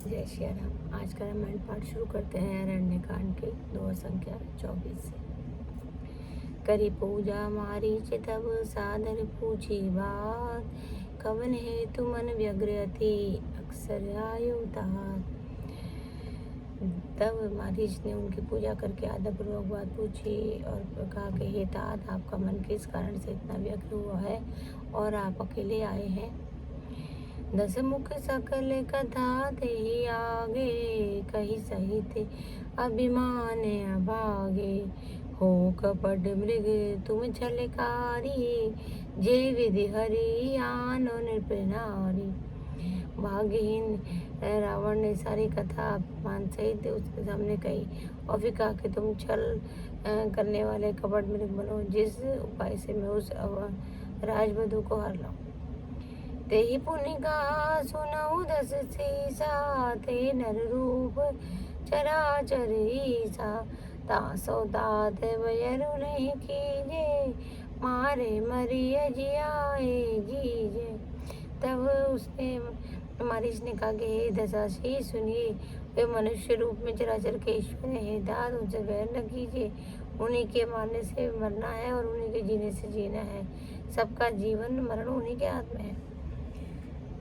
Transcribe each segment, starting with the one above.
जय श्री राम। आज का रामायण पाठ शुरू करते हैं अरण्य कांड के 2 संख्या 24 से। करी पूजा मारी तब सादर पूछी बात, कवन है तुमन व्यग्र अति अक्सर आयु तात। तब मारीच ने उनकी पूजा करके आदरपूर्वक बात पूछी और कहा कि हे तात, आपका मन किस कारण से इतना व्यग्र हुआ है और आप अकेले आए हैं। 10 मुख सकल कथा ते आगे, कही सहित अभिमान अभागे। हो कपट मृग तुम छलकारी, जे विधि हरि आनो नृपनारी। भाग्यहीन रावण ने सारी कथा अपमान सहित उसके सामने कही और फिर कहा कि तुम छल करने वाले कपट मृग बनो, जिस उपाय से मैं उस राजवधु को हर लाऊं। तेहि पुनि का सुनऊ 10 सीसा, ते नर रूप चराचर ईसा। तासो तात बयरु नहीं कीजे, मारे मरिय जियाए जीजे। तब उसने मारीच ने कहा कि हे दशासी सुनिए, वे मनुष्य रूप में चराचर के ईश्वर है, दाद उनसे वैर न कीजिए। उन्हीं के मारने से मरना है और उन्हीं के जीने से जीना है। सबका जीवन मरण उन्हीं के हाथ में है।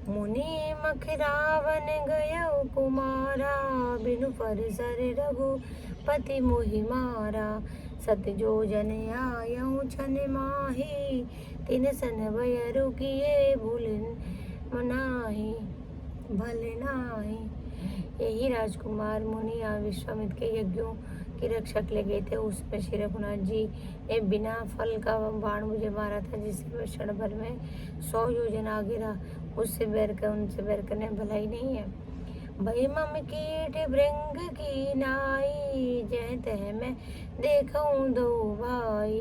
मुनि मखरावन गयो कुमारा, बिनु परिसर रघुपति मोहि मारा। सत जो जन आयऊ छन माही, तिन सन बयरु किए भले नाही। यही राजकुमार मुनि विश्वामित्र के यज्ञों की रक्षा के लिए गए थे। उसमें श्री रघुनाथ जी ने बिना फल का बाण मुझे मारा था, जिससे मैं क्षण भर में 100 योजन आगे रहा। उनसे बैर करने भला ही नहीं है। भई मम कीट भृंग की नाई, जय तह मैं देखूं दो भाई।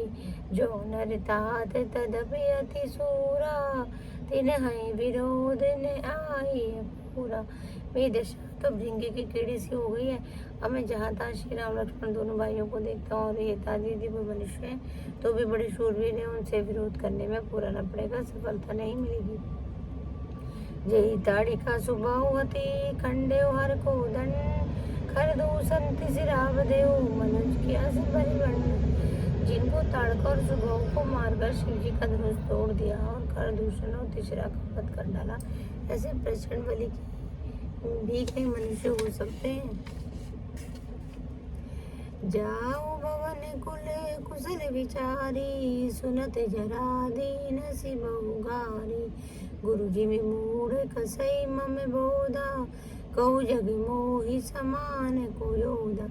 जो नर तात तदपि अति सूरा, तिन्हि विरोध न आई पूरा। मेरी दशा तो भृंग के कीड़े सी हो गई है। अब मैं जहाँ तहाँ श्री राम लक्ष्मण दोनों भाइयों को देखता हूँ और ये यदि वो मनुष्य हैं तो भी बड़े शूरवीर हैं, उनसे विरोध करने में पूरा न पड़ेगा, सफलता नहीं मिलेगी। जय ताड़िका सुबाहुवती, खंडे हर को दंड। खरदूषण सिराव देव, मनुज किया से परिवंड। जिनको ताड़का और सुबाहु को मारकर शिव जी का धनुष तोड़ दिया और खरदूषण और तिसरा का वध कर डाला, ऐसे प्रचंड बलि की भी कई मनुष्य हो सकते हैं। जाओ भवन कुल कुशल विचारी, सुनत जरा दीन सी बहुगारी। गुरु जी में मूढ़ कसई मम बोधा, कहु जग मोहि समान को योधा।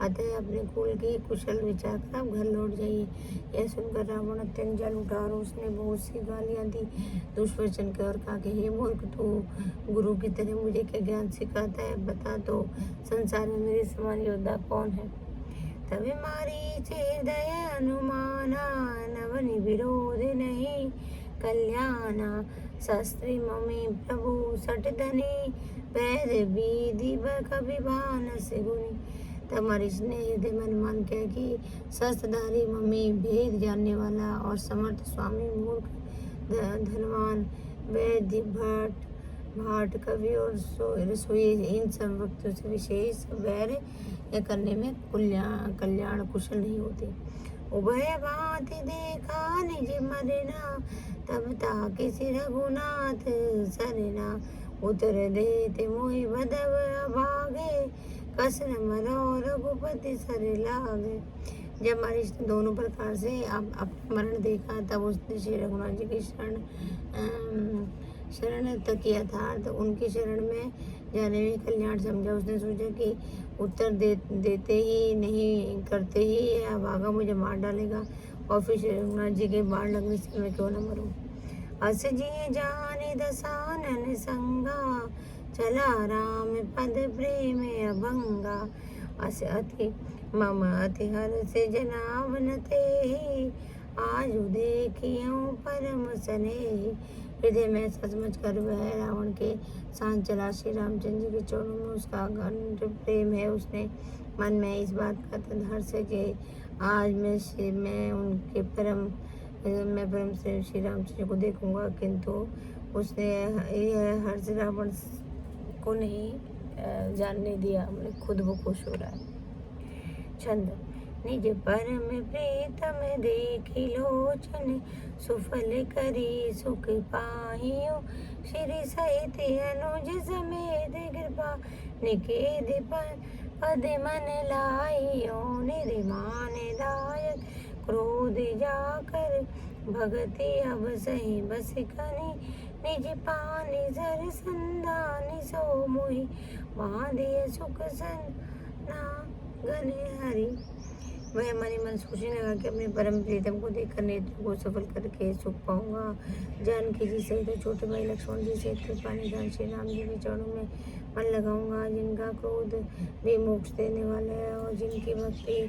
अतः अपने कुल की कुशल विचार कर आप घर लौट जाइए। यह सुनकर रावण अत्यंत जल उठा और उसने बहुत सी गालियां दी, दुष्वचन के और कहा कि हे मूर्ख, तू गुरु की तरह मुझे क्या ज्ञान सिखाता है? बता तो संसार में मेरे समान योद्धा कौन है? तभी मारीच हृदय अनुमाना, नवनि विरोध नहीं कल्याणा। शास्त्री मम्मी प्रभु सट धनी, पैद विधि कविभान से गुनी। तब मारीच ने हृदय में अनुमान किया कि शस्त्रधारी मम्मी, भेद जानने वाला और समर्थ स्वामी, मूर्ख धनवान, वैद्य भाट कवि और रसोई, इन सब वक्तों से विशेष वैर करने में कल्याण कुशल नहीं होते। उभय भांति देखा निज मरना, तब ताके सिर रघुनाथ सरना। उतर देते मोहि बदव अभागे, कसन मरो रघुपति सर लागे। जब मारीच ने दोनों प्रकार से अपना मरण देखा, तब उसने श्री रघुनाथ जी की शरण तक किया था, तो उनकी शरण में जाने में कल्याण समझा। उसने सोचा कि उत्तर देते ही नहीं करते ही यह अभागा मुझे मार डालेगा और फिर श्री रघुनाथ जी के बाण लगने से मैं क्यों न मरूं। अस जिय जाने दसानन संगा, चला राम पद प्रेम अभंगा। अस अति मम अति हर से जनावन ते, आज देखियो परम स्नेह। हृदय में सचमुच कर वह रावण के साथ चला। श्री रामचंद्र जी के चरणों में उसका अखंड प्रेम है। उसने मन में इस बात का हर्ष है कि आज मैं उनके परम से श्री रामचंद्र को देखूंगा, किंतु उसने यह हर्ष रावण को नहीं जानने दिया, मतलब खुद वो खुश हो रहा है। छंद। निज परम प्रीतम देखी लोचन, सुफल करी सुख पाहियो, श्री सहित अनुज समेत कृपा निकेत पद मन लाइयो, निर्माण दायक क्रोध जाकर भगति अब सही बस कनि, निज पानी जर संदानी सो मोहि, बांधिय सुख सन ना गने हरि। वह मन ही मन सोचने लगा कि अपने परम प्रीतम को देखकर नेत्र को सफल करके सुख पाऊंगा। जानकी जी सहित छोटे भाई लक्ष्मण जी सहित कृपा निधान श्री राम जी के चरणों में मन लगाऊंगा, जिनका क्रोध भी मोक्ष देने वाला है और जिनकी भक्ति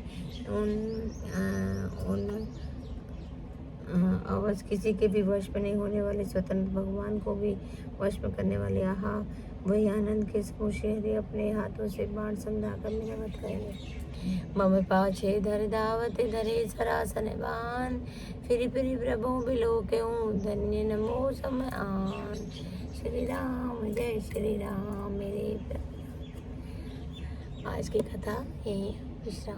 उन अवश्य किसी के भी वश में नहीं होने वाले स्वतंत्र भगवान को भी वश में करने वाले। आहा, वही आनंद के समूचे हरि अपने हाथों से बाण समझाकर मेरा वध करेंगे। मम पाछे धर दावत धरे सरासन बान, फिर प्रभु बिलो क्यों धन्य नमो समान। श्री राम जय श्री राम मेरे प्रभु। आज की कथा यही विश्राम।